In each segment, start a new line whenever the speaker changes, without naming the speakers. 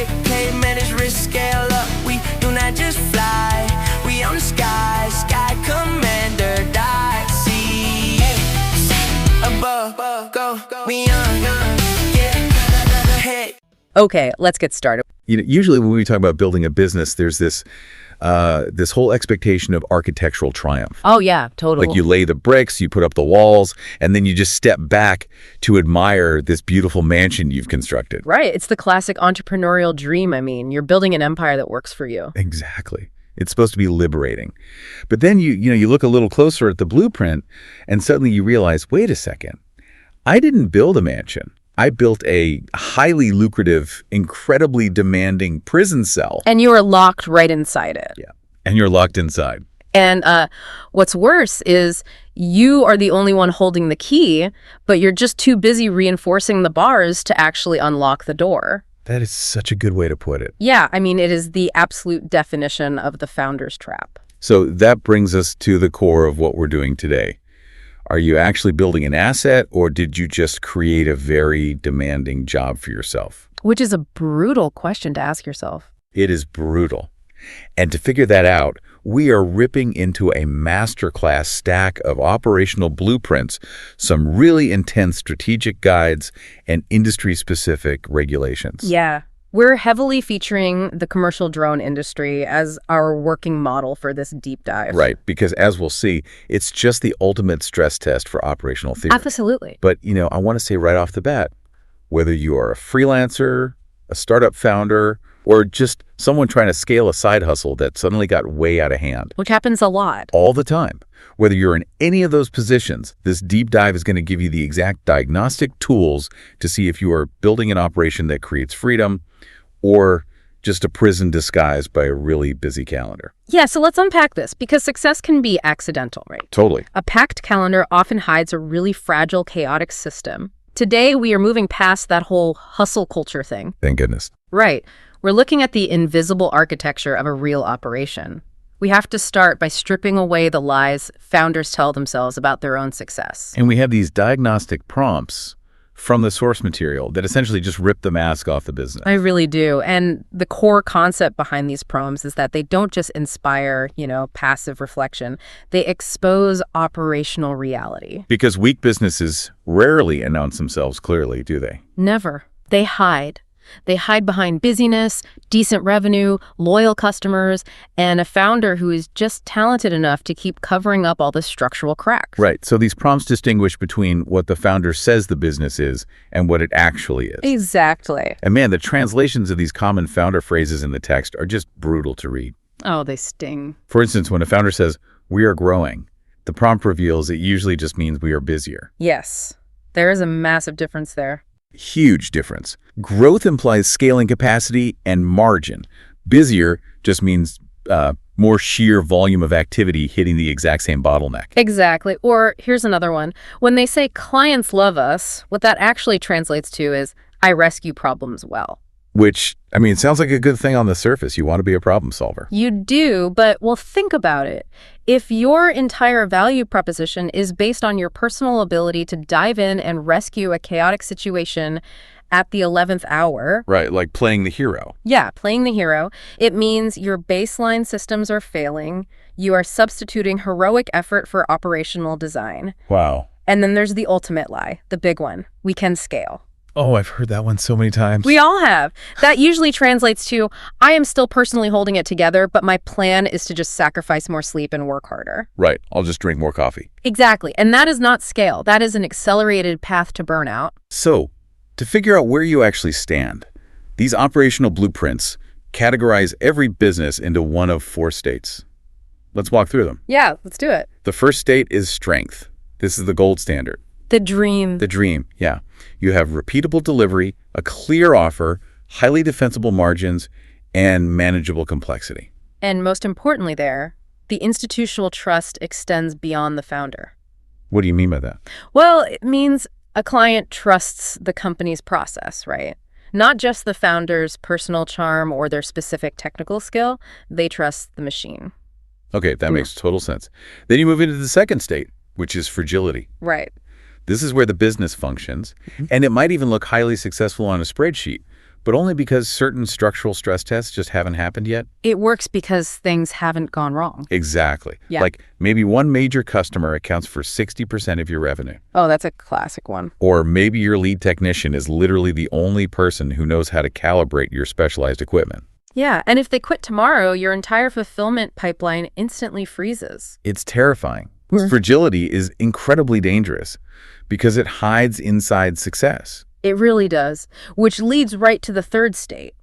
get manage risk, scale up. We do not just fly, we on the sky, sky commander, die, see, above, go, we on, get ahead.
Okay, let's get started.
Usually when we talk about building a business, there's this whole expectation of architectural triumph.
Oh, yeah, totally.
Like you lay the bricks, you put up the walls, and then you just step back to admire this beautiful mansion you've constructed.
Right. It's the classic entrepreneurial dream. I mean, you're building an empire that works for you.
Exactly. It's supposed to be liberating. But then you look a little closer at the blueprint, and suddenly you realize, wait a second, I didn't build a mansion. I built a highly lucrative, incredibly demanding prison cell.
And you are locked right inside it.
Yeah. And you're locked inside.
And what's worse is you are the only one holding the key, but you're just too busy reinforcing the bars to actually unlock the door.
That is such a good way to put it.
Yeah, I mean, it is the absolute definition of the founder's trap.
So that brings us to the core of what we're doing today. Are you actually building an asset, or did you just create a very demanding job for yourself?
Which is a brutal question to ask yourself.
It is brutal. And to figure that out, we are ripping into a masterclass stack of operational blueprints, some really intense strategic guides, and industry-specific regulations.
Yeah. We're heavily featuring the commercial drone industry as our working model for this deep dive.
Right, because as we'll see, it's just the ultimate stress test for operational theory.
Absolutely.
But, I want to say right off the bat, whether you are a freelancer, a startup founder, or just someone trying to scale a side hustle that suddenly got way out of hand.
Which happens a lot.
All the time. Whether you're in any of those positions, this deep dive is going to give you the exact diagnostic tools to see if you are building an operation that creates freedom or just a prison disguised by a really busy calendar.
Yeah, so let's unpack this, because success can be accidental, right?
Totally.
A packed calendar often hides a really fragile, chaotic system. Today, we are moving past that whole hustle culture thing.
Thank goodness.
Right. We're looking at the invisible architecture of a real operation. We have to start by stripping away the lies founders tell themselves about their own success.
And we have these diagnostic prompts from the source material that essentially just rip the mask off the business.
I really do. And the core concept behind these prompts is that they don't just inspire, passive reflection. They expose operational reality.
Because weak businesses rarely announce themselves clearly, do they?
Never. They hide. They hide behind busyness, decent revenue, loyal customers, and a founder who is just talented enough to keep covering up all the structural cracks.
Right. So these prompts distinguish between what the founder says the business is and what it actually is.
Exactly.
And man, the translations of these common founder phrases in the text are just brutal to read.
Oh, they sting.
For instance, when a founder says, "We are growing," the prompt reveals it usually just means we are busier.
Yes. There is a massive difference there.
Huge difference. Growth implies scaling capacity and margin. Busier just means more sheer volume of activity hitting the exact same bottleneck.
Exactly. Or here's another one. When they say clients love us, what that actually translates to is I rescue problems well.
Which, it sounds like a good thing on the surface. You want to be a problem solver.
You do, but think about it. If your entire value proposition is based on your personal ability to dive in and rescue a chaotic situation at the 11th hour.
Right, like playing the hero.
Yeah, playing the hero. It means your baseline systems are failing. You are substituting heroic effort for operational design.
Wow.
And then there's the ultimate lie, the big one. We can scale.
Oh, I've heard that one so many times.
We all have. That usually translates to, I am still personally holding it together, but my plan is to just sacrifice more sleep and work harder.
Right. I'll just drink more coffee.
Exactly. And that is not scale. That is an accelerated path to burnout.
So, to figure out where you actually stand, these operational blueprints categorize every business into one of 4 states. Let's walk through them.
Yeah, let's do it.
The first state is strength. This is the gold standard.
The dream.
The dream, yeah. You have repeatable delivery, a clear offer, highly defensible margins, and manageable complexity.
And most importantly there, the institutional trust extends beyond the founder.
What do you mean by that?
Well, it means a client trusts the company's process, right? Not just the founder's personal charm or their specific technical skill. They trust the machine.
Okay, that makes total sense. Then you move into the second state, which is fragility.
Right.
This is where the business functions, and it might even look highly successful on a spreadsheet, but only because certain structural stress tests just haven't happened yet?
It works because things haven't gone wrong.
Exactly.
Yeah.
Like maybe one major customer accounts for 60% of your revenue.
Oh, that's a classic one.
Or maybe your lead technician is literally the only person who knows how to calibrate your specialized equipment.
Yeah, and if they quit tomorrow, your entire fulfillment pipeline instantly freezes.
It's terrifying. Fragility is incredibly dangerous because it hides inside success.
It really does, which leads right to the third state,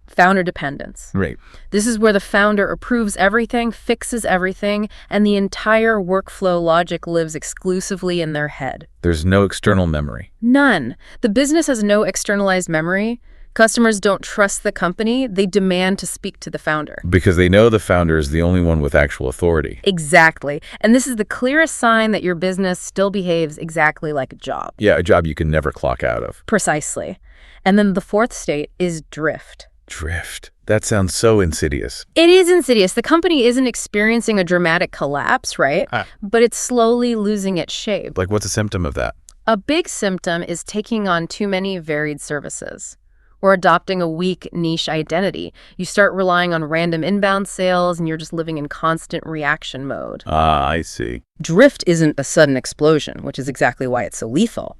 founder dependence.
Right.
This is where the founder approves everything, fixes everything, and the entire workflow logic lives exclusively in their head.
There's no external memory.
None. The business has no externalized memory. Customers don't trust the company. They demand to speak to the founder.
Because they know the founder is the only one with actual authority.
Exactly. And this is the clearest sign that your business still behaves exactly like a job.
Yeah, a job you can never clock out of.
Precisely. And then the fourth state is drift.
Drift. That sounds so insidious.
It is insidious. The company isn't experiencing a dramatic collapse, right? But it's slowly losing its shape.
Like, what's a symptom of that?
A big symptom is taking on too many varied services, or adopting a weak niche identity. You start relying on random inbound sales and you're just living in constant reaction mode.
Ah, I see.
Drift isn't a sudden explosion, which is exactly why it's so lethal.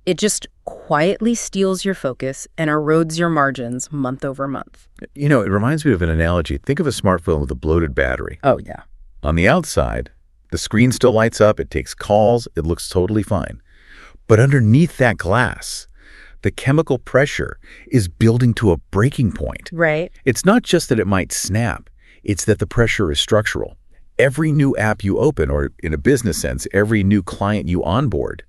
It just quietly steals your focus and erodes your margins month over month.
You know, it reminds me of an analogy. Think of a smartphone with a bloated battery.
Oh, yeah.
On the outside, the screen still lights up, it takes calls, it looks totally fine. But underneath that glass, the chemical pressure is building to a breaking point.
Right.
It's not just that it might snap, it's that the pressure is structural. Every new app you open, or in a business sense, every new client you onboard,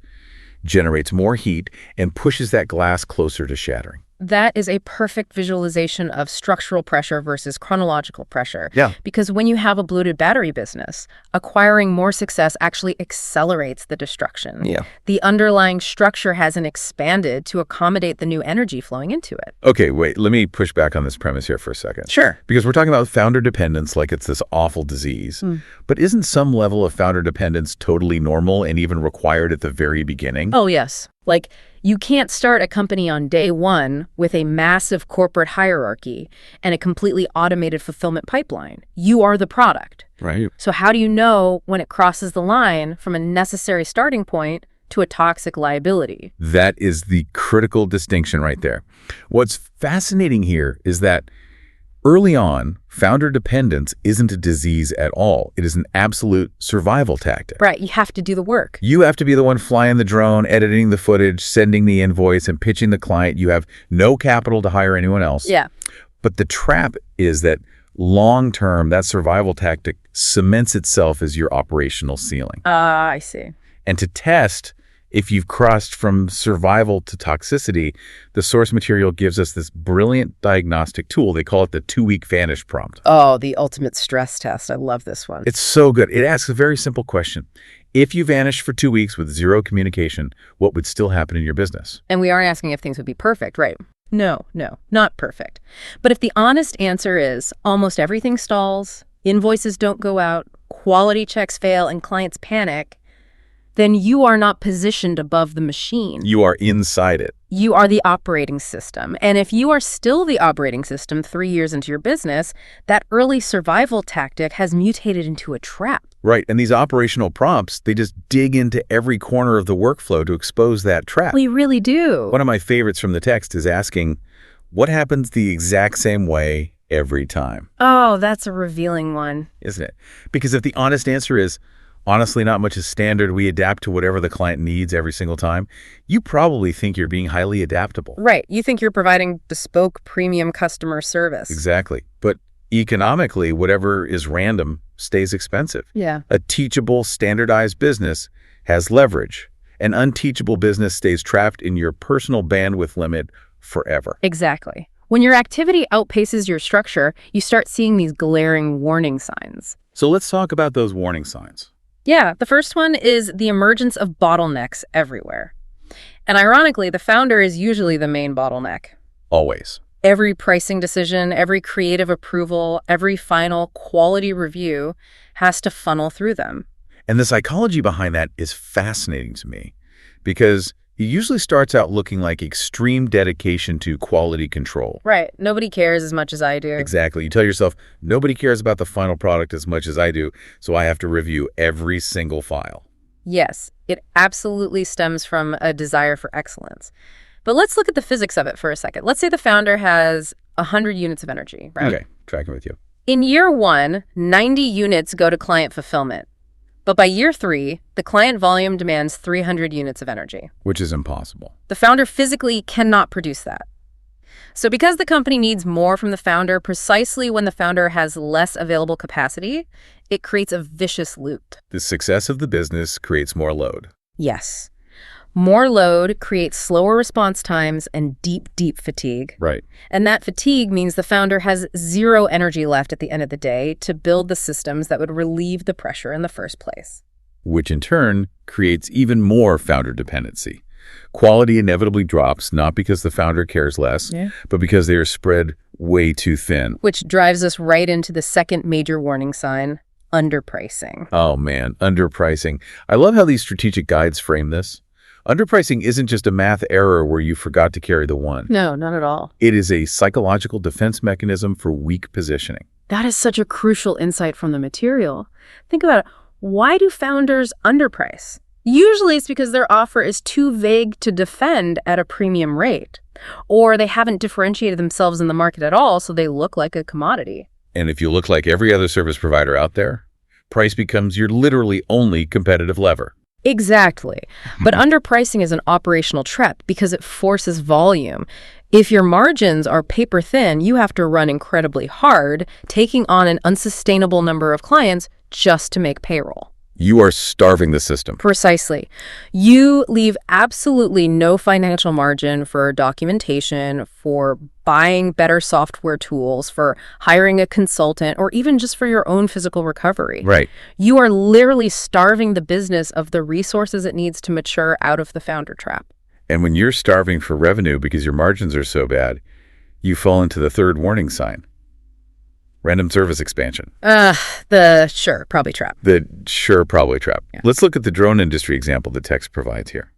generates more heat and pushes that glass closer to shattering.
That is a perfect visualization of structural pressure versus chronological pressure.
Yeah.
Because when you have a bloated battery business, acquiring more success actually accelerates the destruction.
Yeah.
The underlying structure hasn't expanded to accommodate the new energy flowing into it.
Okay, wait, let me push back on this premise here for a second.
Sure.
Because we're talking about founder dependence like it's this awful disease. But isn't some level of founder dependence totally normal and even required at the very beginning?
Oh, yes. Like, you can't start a company on day one with a massive corporate hierarchy and a completely automated fulfillment pipeline. You are the product.
Right.
So how do you know when it crosses the line from a necessary starting point to a toxic liability?
That is the critical distinction right there. What's fascinating here is that early on, founder dependence isn't a disease at all. It is an absolute survival tactic.
Right, you have to do the work.
You have to be the one flying the drone, editing the footage, sending the invoice, and pitching the client. You have no capital to hire anyone else.
Yeah.
But the trap is that long-term, that survival tactic cements itself as your operational ceiling.
I see.
And to test if you've crossed from survival to toxicity, the source material gives us this brilliant diagnostic tool. They call it the 2-week vanish prompt.
Oh, the ultimate stress test. I love this one.
It's so good. It asks a very simple question. If you vanish for 2 weeks with zero communication, what would still happen in your business?
And we aren't asking if things would be perfect, right? No, not perfect. But if the honest answer is almost everything stalls, invoices don't go out, quality checks fail, and clients panic, then you are not positioned above the machine.
You are inside it.
You are the operating system. And if you are still the operating system 3 years into your business, that early survival tactic has mutated into a trap.
Right. And these operational prompts, they just dig into every corner of the workflow to expose that trap.
We really do.
One of my favorites from the text is asking, what happens the exact same way every time?
Oh, that's a revealing one.
Isn't it? Because if the honest answer is, honestly, not much is standard, we adapt to whatever the client needs every single time, you probably think you're being highly adaptable.
Right. You think you're providing bespoke premium customer service.
Exactly. But economically, whatever is random stays expensive.
Yeah.
A teachable, standardized business has leverage. An unteachable business stays trapped in your personal bandwidth limit forever.
Exactly. When your activity outpaces your structure, you start seeing these glaring warning signs.
So let's talk about those warning signs.
Yeah, the first one is the emergence of bottlenecks everywhere. And ironically, the founder is usually the main bottleneck.
Always.
Every pricing decision, every creative approval, every final quality review has to funnel through them.
And the psychology behind that is fascinating to me because It usually starts out looking like extreme dedication to quality control.
Right. Nobody cares as much as I do.
Exactly. You tell yourself, nobody cares about the final product as much as I do, so I have to review every single file.
Yes, it absolutely stems from a desire for excellence. But let's look at the physics of it for a second. Let's say the founder has 100 units of energy, right?
Okay, tracking with you.
In year 1, 90 units go to client fulfillment. But by year 3, the client volume demands 300 units of energy.
Which is impossible.
The founder physically cannot produce that. So because the company needs more from the founder precisely when the founder has less available capacity, it creates a vicious loop.
The success of the business creates more load.
Yes. More load creates slower response times and deep, deep fatigue.
Right.
And that fatigue means the founder has zero energy left at the end of the day to build the systems that would relieve the pressure in the first place.
Which in turn creates even more founder dependency. Quality inevitably drops, not because the founder cares less, but because they are spread way too thin.
Which drives us right into the second major warning sign, underpricing.
Oh man, underpricing. I love how these strategic guides frame this. Underpricing isn't just a math error where you forgot to carry the one.
No, not at all.
It is a psychological defense mechanism for weak positioning.
That is such a crucial insight from the material. Think about it. Why do founders underprice? Usually it's because their offer is too vague to defend at a premium rate, or they haven't differentiated themselves in the market at all, so they look like a commodity.
And if you look like every other service provider out there, price becomes your literally only competitive lever.
Exactly. But underpricing is an operational trap because it forces volume. If your margins are paper thin, you have to run incredibly hard, taking on an unsustainable number of clients just to make payroll.
You are starving the system.
Precisely. You leave absolutely no financial margin for documentation, for buying better software tools, for hiring a consultant, or even just for your own physical recovery.
Right.
You are literally starving the business of the resources it needs to mature out of the founder trap.
And when you're starving for revenue because your margins are so bad, you fall into the third warning sign. Random service expansion.
The sure, probably trap.
The sure, probably trap.
Yeah.
Let's look at the drone industry example the text provides here.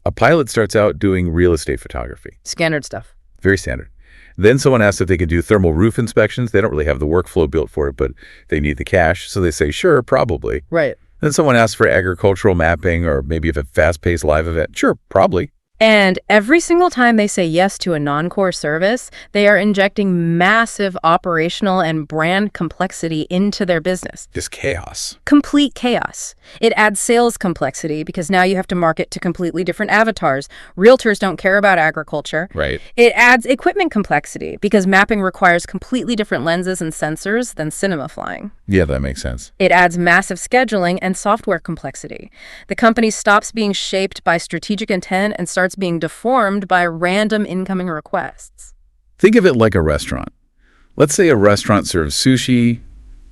A pilot starts out doing real estate photography.
Standard stuff.
Very standard. Then someone asks if they can do thermal roof inspections. They don't really have the workflow built for it, but they need the cash. So they say, sure, probably.
Right.
Then someone asks for agricultural mapping or maybe if a fast-paced live event. Sure, probably.
And every single time they say yes to a non-core service, they are injecting massive operational and brand complexity into their business.
Just chaos.
Complete chaos. It adds sales complexity because now you have to market to completely different avatars. Realtors don't care about agriculture.
Right.
It adds equipment complexity because mapping requires completely different lenses and sensors than cinema flying.
Yeah, that makes sense.
It adds massive scheduling and software complexity. The company stops being shaped by strategic intent and starts being deformed by random incoming requests.
Think of it like a restaurant. Let's say a restaurant serves sushi,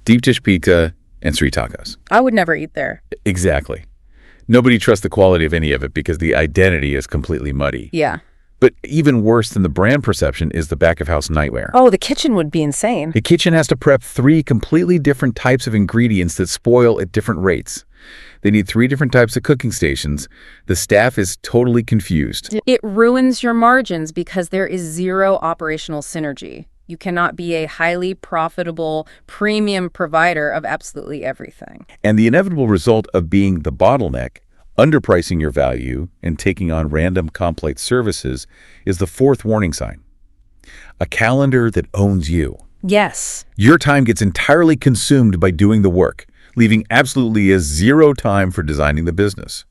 deep dish pizza, and street tacos.
I would never eat there.
Exactly. Nobody trusts the quality of any of it because the identity is completely muddy.
Yeah.
But even worse than the brand perception is the back-of-house nightmare.
Oh, the kitchen would be insane.
The kitchen has to prep 3 completely different types of ingredients that spoil at different rates. They need 3 different types of cooking stations. The staff is totally confused.
It ruins your margins because there is zero operational synergy. You cannot be a highly profitable premium provider of absolutely everything.
And the inevitable result of being the bottleneck, underpricing your value, and taking on random complex services is the 4th warning sign. A calendar that owns you.
Yes.
Your time gets entirely consumed by doing the work, leaving absolutely zero time for designing the business.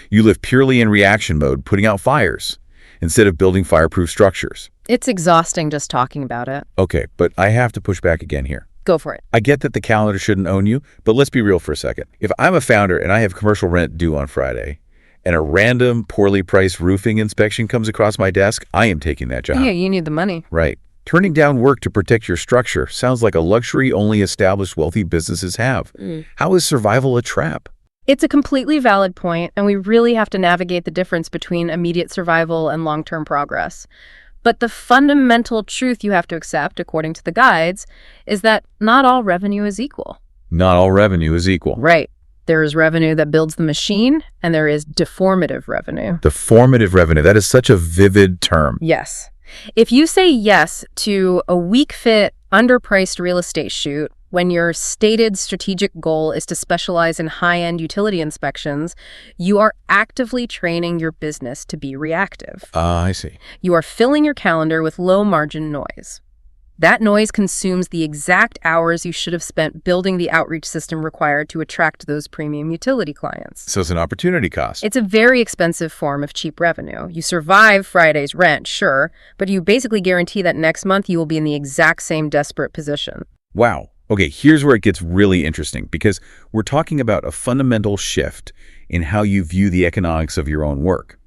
You live purely in reaction mode, putting out fires, instead of building fireproof structures.
It's exhausting just talking about it.
Okay, but I have to push back again here.
Go for it.
I get that the calendar shouldn't own you, but let's be real for a second. If I'm a founder and I have commercial rent due on Friday, and a random, poorly priced roofing inspection comes across my desk, I am taking that job.
Yeah, you need the money.
Right. Turning down work to protect your structure sounds like a luxury only established wealthy businesses have. How is survival a trap?
It's a completely valid point, and we really have to navigate the difference between immediate survival and long-term progress. But the fundamental truth you have to accept, according to the guides, is that not all revenue is equal.
Not all revenue is equal.
Right. There is revenue that builds the machine, and there is deformative revenue.
Deformative revenue. That is such a vivid term.
Yes. If you say yes to a weak fit, underpriced real estate shoot when your stated strategic goal is to specialize in high-end utility inspections, you are actively training your business to be reactive.
I see.
You are filling your calendar with low-margin noise. That noise consumes the exact hours you should have spent building the outreach system required to attract those premium utility clients.
So it's an opportunity cost.
It's a very expensive form of cheap revenue. You survive Friday's rent, sure, but you basically guarantee that next month you will be in the exact same desperate position.
Wow. Okay, here's where it gets really interesting, because we're talking about a fundamental shift in how you view the economics of your own work.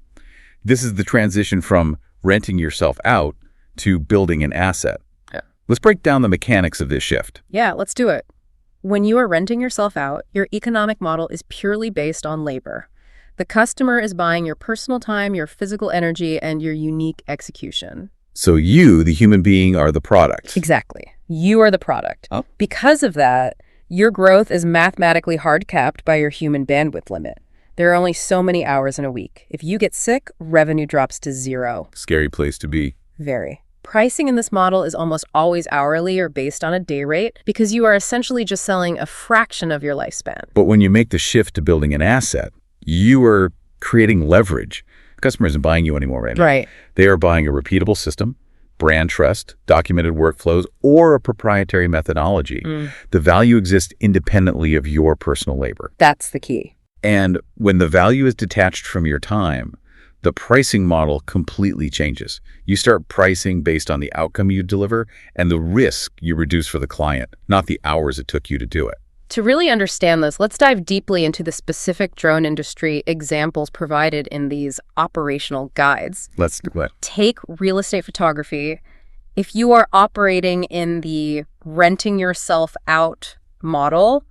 This is the transition from renting yourself out to building an asset. Let's break down the mechanics of this shift.
Yeah, let's do it. When you are renting yourself out, your economic model is purely based on labor. The customer is buying your personal time, your physical energy, and your unique execution.
So you, the human being, are the product.
Exactly. You are the product.
Oh.
Because of that, your growth is mathematically hard-capped by your human bandwidth limit. There are only so many hours in a week. If you get sick, revenue drops to zero.
Scary place to be.
Very. Pricing in this model is almost always hourly or based on a day rate because you are essentially just selling a fraction of your lifespan.
But when you make the shift to building an asset, you are creating leverage. The customer isn't buying you anymore right now.
Right.
They are buying a repeatable system, brand trust, documented workflows, or a proprietary methodology. The value exists independently of your personal labor.
That's the key.
And when the value is detached from your time, the pricing model completely changes. You start pricing based on the outcome you deliver and the risk you reduce for the client, not the hours it took you to do it.
To really understand this, let's dive deeply into the specific drone industry examples provided in these operational guides.
Let's do it.
Take real estate photography. If you are operating in the renting yourself out model,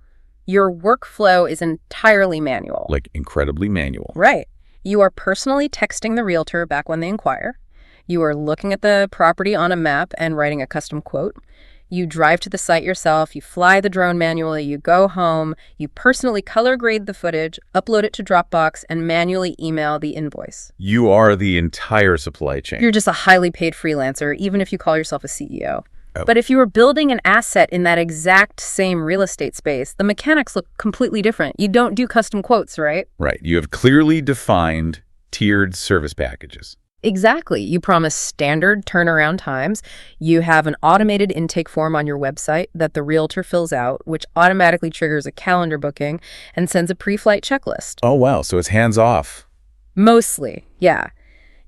your workflow is entirely manual.
Like incredibly manual.
Right. You are personally texting the realtor back when they inquire. You are looking at the property on a map and writing a custom quote. You drive to the site yourself, you fly the drone manually, you go home, you personally color grade the footage, upload it to Dropbox, and manually email the invoice.
You are the entire supply chain.
You're just a highly paid freelancer, even if you call yourself a CEO.
Oh.
But if you were building an asset in that exact same real estate space, the mechanics look completely different. You don't do custom quotes, right?
Right. You have clearly defined tiered service packages.
Exactly. You promise standard turnaround times. You have an automated intake form on your website that the realtor fills out, which automatically triggers a calendar booking and sends a pre-flight checklist.
Oh, wow. So it's hands off.
Mostly, yeah.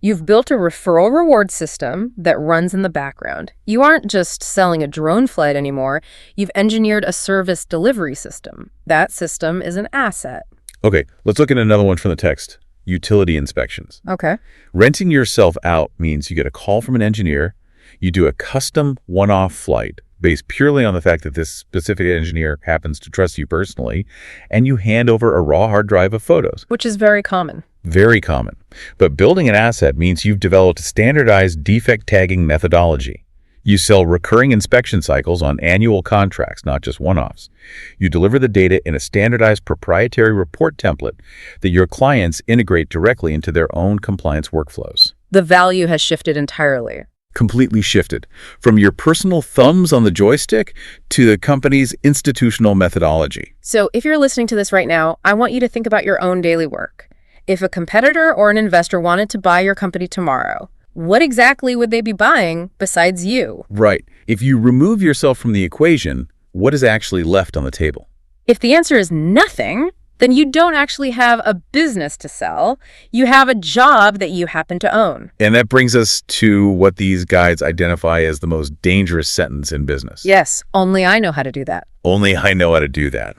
You've built a referral reward system that runs in the background. You aren't just selling a drone flight anymore. You've engineered a service delivery system. That system is an asset.
Okay, let's look at another one from the text. Utility inspections.
Okay.
Renting yourself out means you get a call from an engineer, you do a custom one-off flight based purely on the fact that this specific engineer happens to trust you personally, and you hand over a raw hard drive of photos.
Which is very common.
Very common. But building an asset means you've developed a standardized defect tagging methodology. You sell recurring inspection cycles on annual contracts, not just one-offs. You deliver the data in a standardized proprietary report template that your clients integrate directly into their own compliance workflows.
The value has shifted entirely.
Completely shifted from your personal thumbs on the joystick to the company's institutional methodology.
So if you're listening to this right now, I want you to think about your own daily work. If a competitor or an investor wanted to buy your company tomorrow, what exactly would they be buying besides you?
Right. If you remove yourself from the equation, what is actually left on the table?
If the answer is nothing, then you don't actually have a business to sell. You have a job that you happen to own.
And that brings us to what these guides identify as the most dangerous sentence in business.
Yes, only I know how to do that.
Only I know how to do that.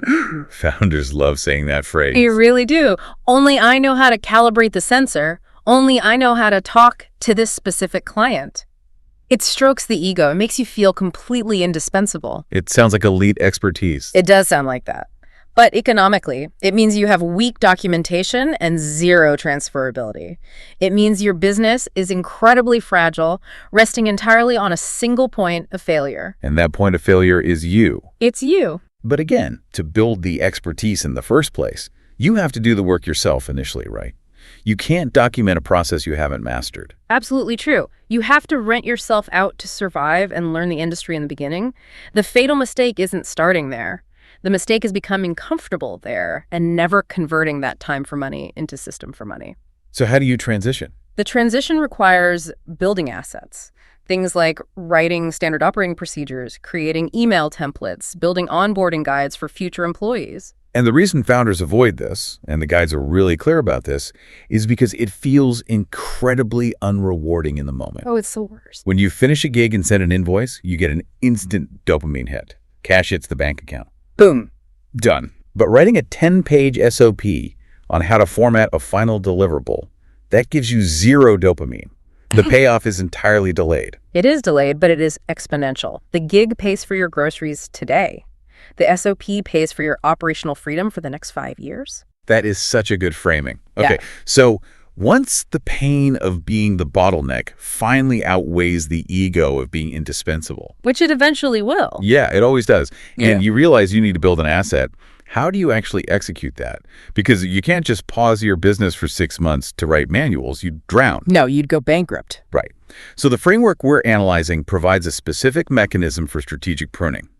Founders love saying that phrase.
You really do. Only I know how to calibrate the sensor. Only I know how to talk to this specific client. It strokes the ego. It makes you feel completely indispensable.
It sounds like elite expertise.
It does sound like that. But economically, it means you have weak documentation and zero transferability. It means your business is incredibly fragile, resting entirely on a single point of failure.
And that point of failure is you.
It's you.
But again, to build the expertise in the first place, you have to do the work yourself initially, right? You can't document a process you haven't mastered.
Absolutely true. You have to rent yourself out to survive and learn the industry in the beginning. The fatal mistake isn't starting there. The mistake is becoming comfortable there and never converting that time for money into system for money.
So how do you transition?
The transition requires building assets. Things like writing standard operating procedures, creating email templates, building onboarding guides for future employees.
And the reason founders avoid this, and the guides are really clear about this, is because it feels incredibly unrewarding in the moment.
Oh, it's the worst.
When you finish a gig and send an invoice, you get an instant dopamine hit. Cash hits the bank account.
Boom.
Done. But writing a 10-page SOP on how to format a final deliverable, that gives you zero dopamine. The payoff is entirely delayed.
It is delayed, but it is exponential. The gig pays for your groceries today. The SOP pays for your operational freedom for the next 5 years.
That is such a good framing. Okay,
Yeah.
so once the pain of being the bottleneck finally outweighs the ego of being indispensable.
Which it eventually will.
Yeah, it always does.
Yeah.
And you realize you need to build an asset. How do you actually execute that? Because you can't just pause your business for 6 months to write manuals. You'd drown.
No, you'd go bankrupt.
Right. So the framework we're analyzing provides a specific mechanism for strategic pruning.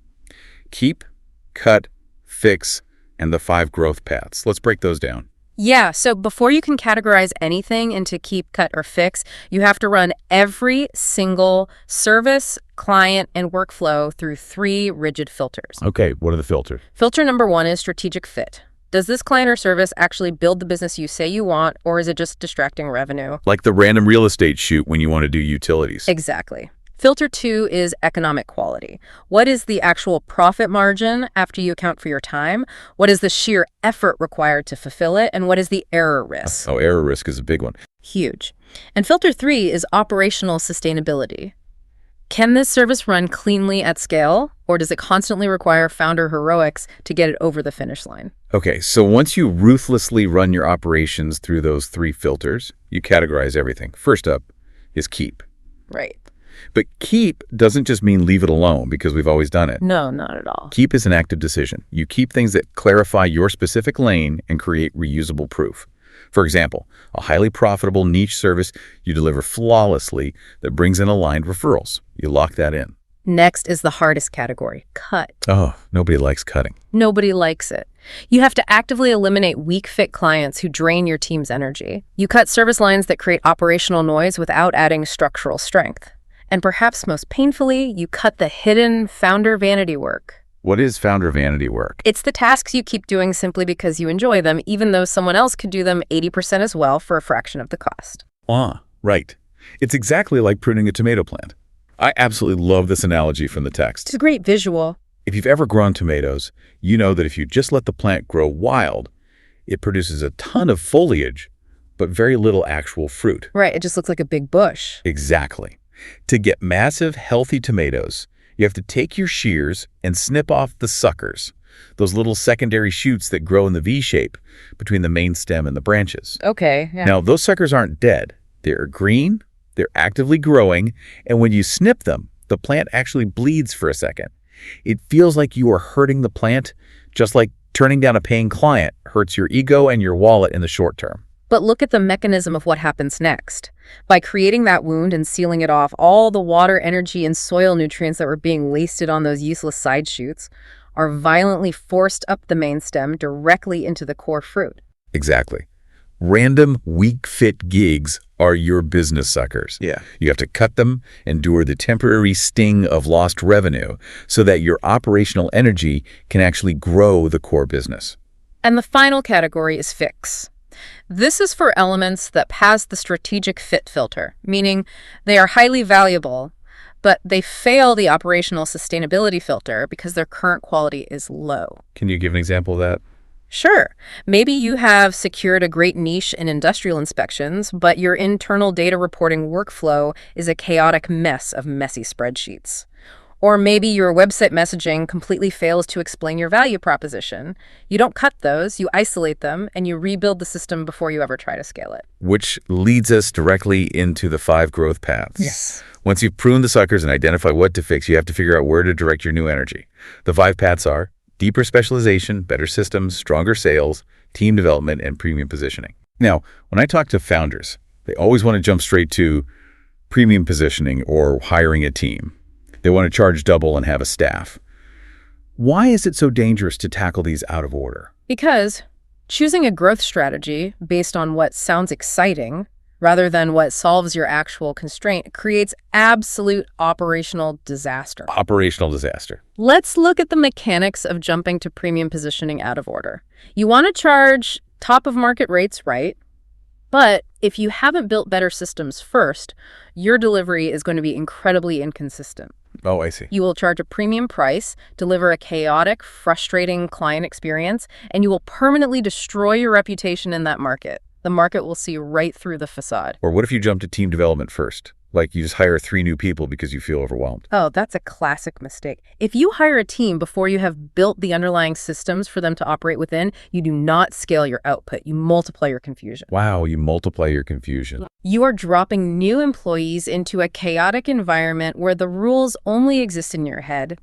Keep, cut, fix, and the 5 growth paths. Let's break those down.
Yeah, so before you can categorize anything into keep, cut, or fix, you have to run every single service, client, and workflow through 3 rigid filters.
Okay, what are the filters?
Filter number 1 is strategic fit. Does this client or service actually build the business you say you want, or is it just distracting revenue?
Like the random real estate shoot when you want to do utilities.
Exactly. Filter 2 is economic quality. What is the actual profit margin after you account for your time? What is the sheer effort required to fulfill it? And what is the error risk?
Oh, error risk is a big one.
Huge. And filter 3 is operational sustainability. Can this service run cleanly at scale, or does it constantly require founder heroics to get it over the finish line?
Okay, so once you ruthlessly run your operations through those 3 filters, you categorize everything. First up is keep.
Right.
But keep doesn't just mean leave it alone, because we've always done it.
No, not at all.
Keep is an active decision. You keep things that clarify your specific lane and create reusable proof. For example, a highly profitable niche service you deliver flawlessly that brings in aligned referrals. You lock that in.
Next is the hardest category, cut.
Oh, nobody likes cutting.
Nobody likes it. You have to actively eliminate weak fit clients who drain your team's energy. You cut service lines that create operational noise without adding structural strength. And perhaps most painfully, you cut the hidden founder vanity work.
What is founder vanity work?
It's the tasks you keep doing simply because you enjoy them, even though someone else could do them 80% as well for a fraction of the cost.
Right. It's exactly like pruning a tomato plant. I absolutely love this analogy from the text.
It's a great visual.
If you've ever grown tomatoes, you know that if you just let the plant grow wild, it produces a ton of foliage, but very little actual fruit.
Right, it just looks like a big bush.
Exactly. To get massive, healthy tomatoes, you have to take your shears and snip off the suckers, those little secondary shoots that grow in the V shape between the main stem and the branches.
Okay, yeah.
Now, those suckers aren't dead. They're green, they're actively growing, and when you snip them, the plant actually bleeds for a second. It feels like you are hurting the plant, just like turning down a paying client hurts your ego and your wallet in the short term.
But look at the mechanism of what happens next. By creating that wound and sealing it off, all the water, energy, and soil nutrients that were being wasted on those useless side shoots are violently forced up the main stem directly into the core fruit.
Exactly. Random, weak-fit gigs are your business suckers.
Yeah.
You have to cut them, endure the temporary sting of lost revenue so that your operational energy can actually grow the core business.
And the final category is fix. This is for elements that pass the strategic fit filter, meaning they are highly valuable, but they fail the operational sustainability filter because their current quality is low.
Can you give an example of that?
Sure. Maybe you have secured a great niche in industrial inspections, but your internal data reporting workflow is a chaotic mess of messy spreadsheets. Or maybe your website messaging completely fails to explain your value proposition. You don't cut those, you isolate them, and you rebuild the system before you ever try to scale it.
Which leads us directly into the 5 growth paths.
Yes.
Once you've pruned the suckers and identify what to fix, you have to figure out where to direct your new energy. The 5 paths are Deeper specialization, better systems, stronger sales, team development, and premium positioning. Now, when I talk to founders, they always want to jump straight to premium positioning or hiring a team. They want to charge double and have a staff. Why is it so dangerous to tackle these out of order?
Because choosing a growth strategy based on what sounds exciting rather than what solves your actual constraint creates absolute operational disaster.
Operational disaster.
Let's look at the mechanics of jumping to premium positioning out of order. You want to charge top of market rates, right? But if you haven't built better systems first, your delivery is going to be incredibly inconsistent.
Oh, I see.
You will charge a premium price, deliver a chaotic, frustrating client experience, and you will permanently destroy your reputation in that market. The market will see right through the facade.
Or what if you jump to team development first? Like you just hire 3 new people because you feel overwhelmed.
Oh, that's a classic mistake. If you hire a team before you have built the underlying systems for them to operate within, you do not scale your output. You multiply your confusion.
Wow, you multiply your confusion.
You are dropping new employees into a chaotic environment where the rules only exist in your head.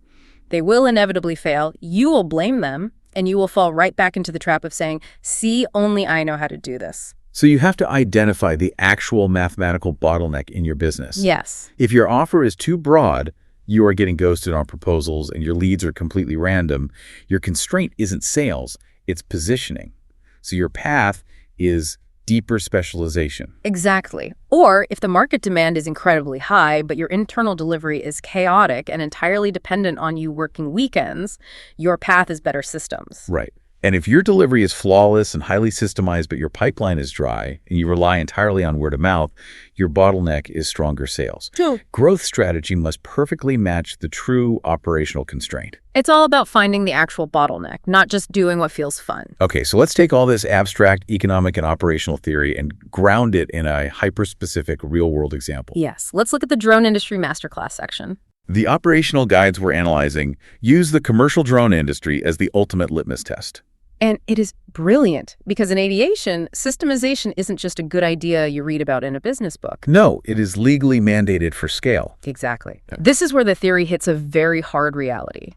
They will inevitably fail. You will blame them, and you will fall right back into the trap of saying, see, only I know how to do this.
So you have to identify the actual mathematical bottleneck in your business.
Yes.
If your offer is too broad, you are getting ghosted on proposals and your leads are completely random. Your constraint isn't sales, it's positioning. So your path is deeper specialization.
Exactly. Or if the market demand is incredibly high, but your internal delivery is chaotic and entirely dependent on you working weekends, your path is better systems.
Right. And if your delivery is flawless and highly systemized, but your pipeline is dry and you rely entirely on word of mouth, your bottleneck is stronger sales.
True.
Growth strategy must perfectly match the true operational constraint.
It's all about finding the actual bottleneck, not just doing what feels fun.
Okay, so let's take all this abstract economic and operational theory and ground it in a hyper-specific real-world example.
Yes. Let's look at the drone industry masterclass section.
The operational guides we're analyzing use the commercial drone industry as the ultimate litmus test.
And it is brilliant because in aviation, systemization isn't just a good idea you read about in a business book.
No, it is legally mandated for scale.
Exactly. This is where the theory hits a very hard reality.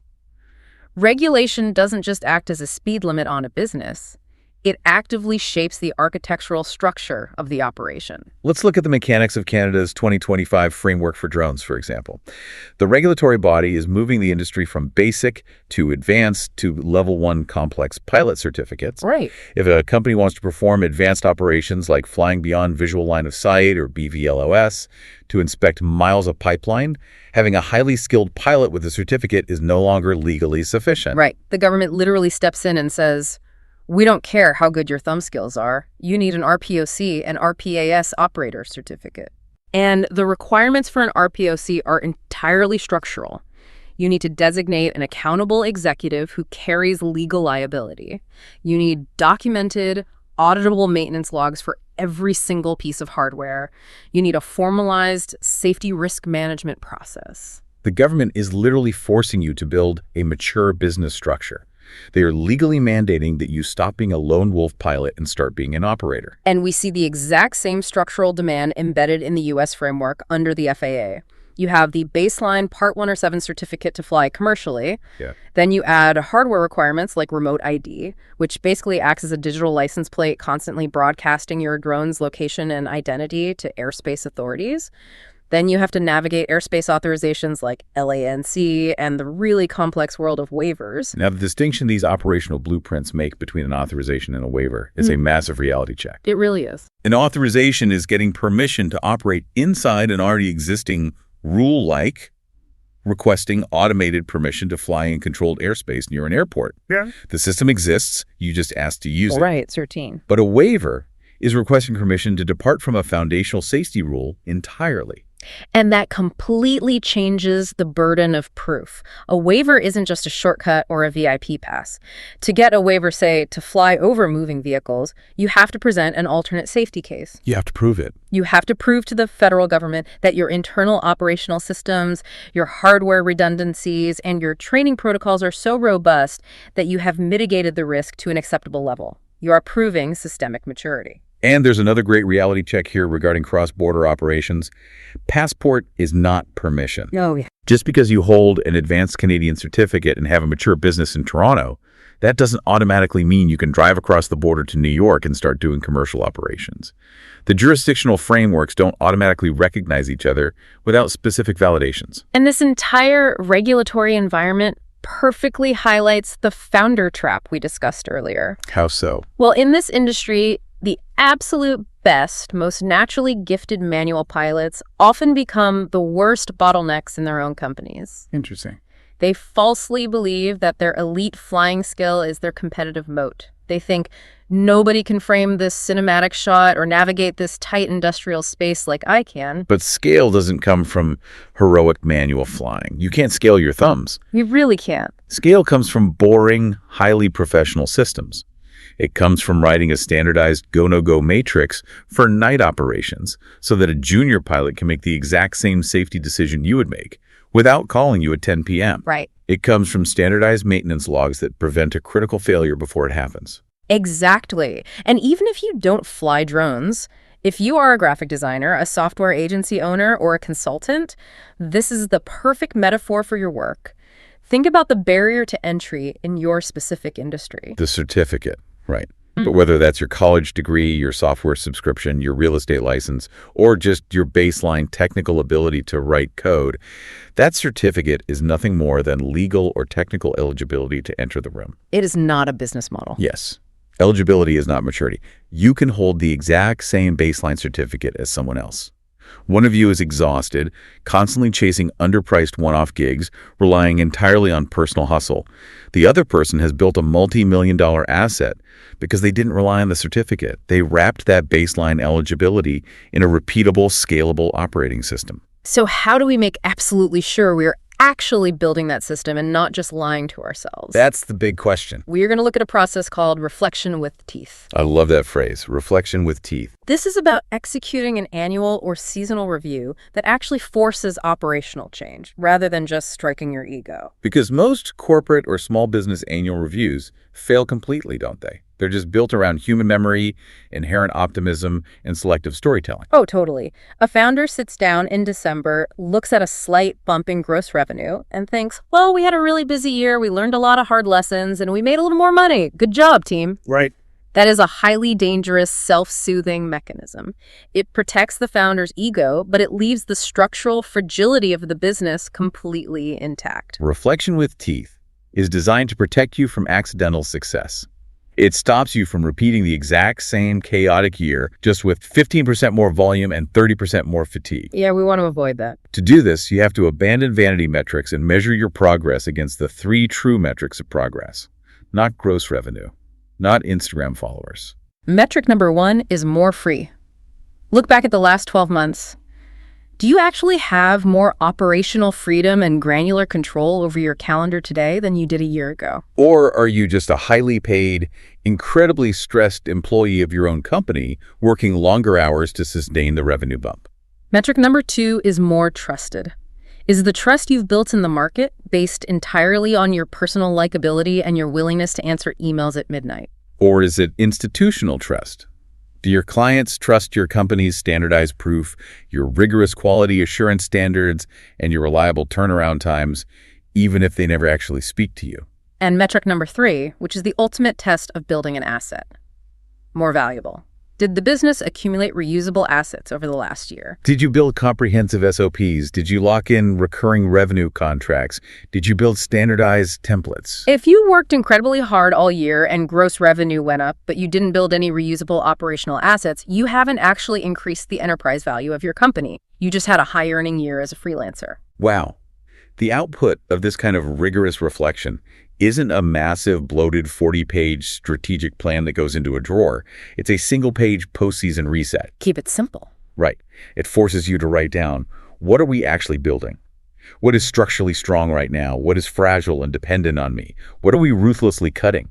Regulation doesn't just act as a speed limit on a business. It actively shapes the architectural structure of the operation.
Let's look at the mechanics of Canada's 2025 framework for drones, for example. The regulatory body is moving the industry from basic to advanced to level 1 complex pilot certificates.
Right.
If a company wants to perform advanced operations like flying beyond visual line of sight or BVLOS to inspect miles of pipeline, having a highly skilled pilot with a certificate is no longer legally sufficient.
Right. The government literally steps in and says, we don't care how good your thumb skills are. You need an RPOC and RPAS operator certificate. And the requirements for an RPOC are entirely structural. You need to designate an accountable executive who carries legal liability. You need documented, auditable maintenance logs for every single piece of hardware. You need a formalized safety risk management process.
The government is literally forcing you to build a mature business structure. They are legally mandating that you stop being a lone wolf pilot and start being an operator.
And we see the exact same structural demand embedded in the U.S. framework under the FAA. You have the baseline Part 107 certificate to fly commercially.
Yeah.
Then you add hardware requirements like remote ID, which basically acts as a digital license plate constantly broadcasting your drone's location and identity to airspace authorities. Then you have to navigate airspace authorizations like LANC and the really complex world of waivers.
Now, the distinction these operational blueprints make between an authorization and a waiver is a massive reality check.
It really is.
An authorization is getting permission to operate inside an already existing rule like requesting automated permission to fly in controlled airspace near an airport.
Yeah.
The system exists, you just ask to use it.
Right, it's routine.
But a waiver is requesting permission to depart from a foundational safety rule entirely.
And that completely changes the burden of proof. A waiver isn't just a shortcut or a VIP pass. To get a waiver, say, to fly over moving vehicles, you have to present an alternate safety case.
You have to prove it.
You have to prove to the federal government that your internal operational systems, your hardware redundancies, and your training protocols are so robust that you have mitigated the risk to an acceptable level. You are proving systemic maturity.
And there's another great reality check here regarding cross-border operations. Passport is not permission.
Oh, yeah.
Just because you hold an advanced Canadian certificate and have a mature business in Toronto, that doesn't automatically mean you can drive across the border to New York and start doing commercial operations. The jurisdictional frameworks don't automatically recognize each other without specific validations.
And this entire regulatory environment perfectly highlights the founder trap we discussed earlier.
How so?
Well, in this industry, the absolute best, most naturally gifted manual pilots often become the worst bottlenecks in their own companies.
Interesting.
They falsely believe that their elite flying skill is their competitive moat. They think nobody can frame this cinematic shot or navigate this tight industrial space like I can.
But scale doesn't come from heroic manual flying. You can't scale your thumbs.
You really can't.
Scale comes from boring, highly professional systems. It comes from writing a standardized go-no-go matrix for night operations so that a junior pilot can make the exact same safety decision you would make without calling you at 10 p.m.
Right.
It comes from standardized maintenance logs that prevent a critical failure before it happens.
Exactly. And even if you don't fly drones, if you are a graphic designer, a software agency owner, or a consultant, this is the perfect metaphor for your work. Think about the barrier to entry in your specific industry.
The certificate, right. But whether that's your college degree, your software subscription, your real estate license, or just your baseline technical ability to write code, that certificate is nothing more than legal or technical eligibility to enter the room.
It is not a business model.
Yes. Eligibility is not maturity. You can hold the exact same baseline certificate as someone else. One of you is exhausted, constantly chasing underpriced one-off gigs, relying entirely on personal hustle. The other person has built a multi-million-dollar asset because they didn't rely on the certificate. They wrapped that baseline eligibility in a repeatable, scalable operating system.
So how do we make absolutely sure we're actually building that system and not just lying to ourselves?
That's the big question.
We're going to look at a process called reflection with teeth.
I love that phrase, reflection with teeth.
This is about executing an annual or seasonal review that actually forces operational change, rather than just striking your ego.
Because most corporate or small business annual reviews fail completely, don't they? They're just built around human memory, inherent optimism, and selective storytelling.
Oh, totally. A founder sits down in December, looks at a slight bump in gross revenue, and thinks, well, we had a really busy year, we learned a lot of hard lessons, and we made a little more money. Good job, team.
Right.
That is a highly dangerous, self-soothing mechanism. It protects the founder's ego, but it leaves the structural fragility of the business completely intact.
Reflection with teeth is designed to protect you from accidental success. It stops you from repeating the exact same chaotic year, just with 15% more volume and 30% more fatigue.
Yeah, we want to avoid that.
To do this, you have to abandon vanity metrics and measure your progress against the 3 true metrics of progress. Not gross revenue, not Instagram followers.
Metric number 1 is more free. Look back at the last 12 months. Do you actually have more operational freedom and granular control over your calendar today than you did a year ago?
Or are you just a highly paid, incredibly stressed employee of your own company working longer hours to sustain the revenue bump?
Metric number 2 is more trusted. Is the trust you've built in the market based entirely on your personal likability and your willingness to answer emails at midnight?
Or is it institutional trust? Do your clients trust your company's standardized proof, your rigorous quality assurance standards, and your reliable turnaround times, even if they never actually speak to you?
And metric number 3, which is the ultimate test of building an asset. More valuable. Did the business accumulate reusable assets over the last year?
Did you build comprehensive SOPs? Did you lock in recurring revenue contracts? Did you build standardized templates?
If you worked incredibly hard all year and gross revenue went up, but you didn't build any reusable operational assets, you haven't actually increased the enterprise value of your company. You just had a high-earning year as a freelancer.
Wow. The output of this kind of rigorous reflection isn't a massive, bloated 40-page strategic plan that goes into a drawer. It's a single-page postseason reset.
Keep it simple.
Right. It forces you to write down, what are we actually building? What is structurally strong right now? What is fragile and dependent on me? What are we ruthlessly cutting?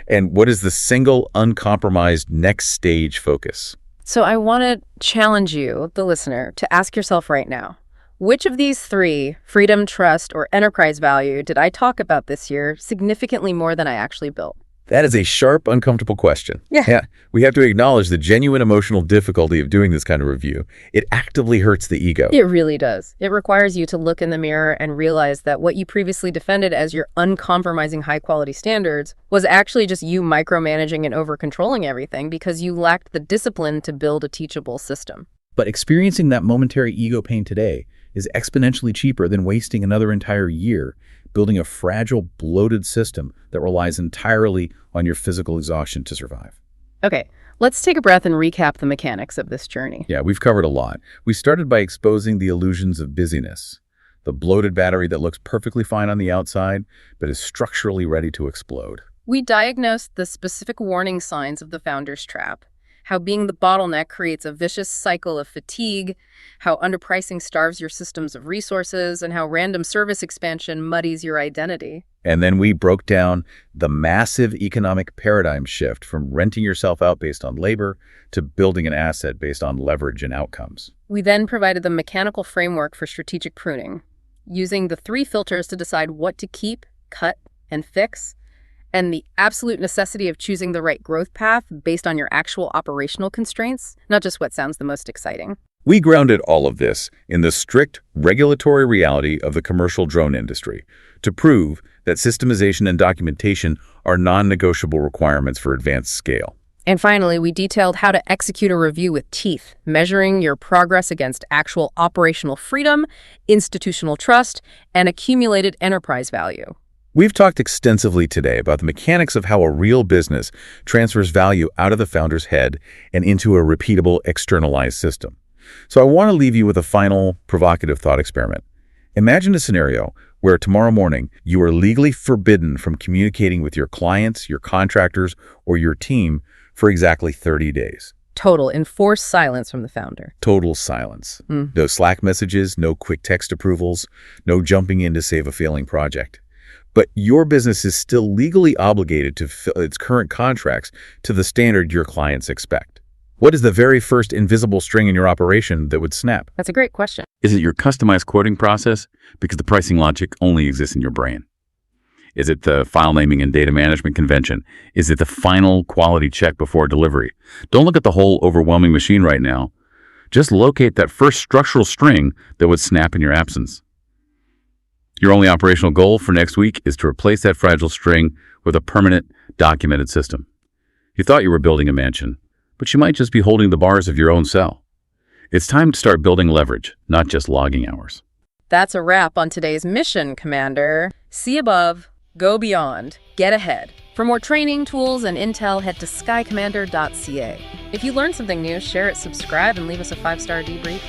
And what is the single, uncompromised next stage focus?
So I want to challenge you, the listener, to ask yourself right now, which of these 3, freedom, trust, or enterprise value, did I talk about this year significantly more than I actually built?
That is a sharp, uncomfortable question.
Yeah.
We have to acknowledge the genuine emotional difficulty of doing this kind of review. It actively hurts the ego.
It really does. It requires you to look in the mirror and realize that what you previously defended as your uncompromising high-quality standards was actually just you micromanaging and over-controlling everything because you lacked the discipline to build a teachable system.
But experiencing that momentary ego pain today is exponentially cheaper than wasting another entire year building a fragile, bloated system that relies entirely on your physical exhaustion to survive.
Okay, let's take a breath and recap the mechanics of this journey.
Yeah, we've covered a lot. We started by exposing the illusions of busyness, the bloated battery that looks perfectly fine on the outside, but is structurally ready to explode.
We diagnosed the specific warning signs of the founder's trap, how being the bottleneck creates a vicious cycle of fatigue, how underpricing starves your systems of resources, and how random service expansion muddies your identity.
And then we broke down the massive economic paradigm shift from renting yourself out based on labor to building an asset based on leverage and outcomes.
We then provided the mechanical framework for strategic pruning, using the 3 filters to decide what to keep, cut, and fix, and the absolute necessity of choosing the right growth path based on your actual operational constraints, not just what sounds the most exciting.
We grounded all of this in the strict regulatory reality of the commercial drone industry to prove that systemization and documentation are non-negotiable requirements for advanced scale.
And finally, we detailed how to execute a review with teeth, measuring your progress against actual operational freedom, institutional trust, and accumulated enterprise value.
We've talked extensively today about the mechanics of how a real business transfers value out of the founder's head and into a repeatable, externalized system. So I want to leave you with a final provocative thought experiment. Imagine a scenario where tomorrow morning you are legally forbidden from communicating with your clients, your contractors, or your team for exactly 30 days.
Total enforced silence from the founder.
Total silence. No Slack messages, no quick text approvals, no jumping in to save a failing project. But your business is still legally obligated to fill its current contracts to the standard your clients expect. What is the very first invisible string in your operation that would snap?
That's a great question.
Is it your customized quoting process? Because the pricing logic only exists in your brain. Is it the file naming and data management convention? Is it the final quality check before delivery? Don't look at the whole overwhelming machine right now. Just locate that first structural string that would snap in your absence. Your only operational goal for next week is to replace that fragile string with a permanent, documented system. You thought you were building a mansion, but you might just be holding the bars of your own cell. It's time to start building leverage, not just logging hours.
That's a wrap on today's mission, Commander. See above, go beyond, get ahead. For more training, tools, and intel, head to skycommander.ca. If you learned something new, share it, subscribe, and leave us a 5-star debrief.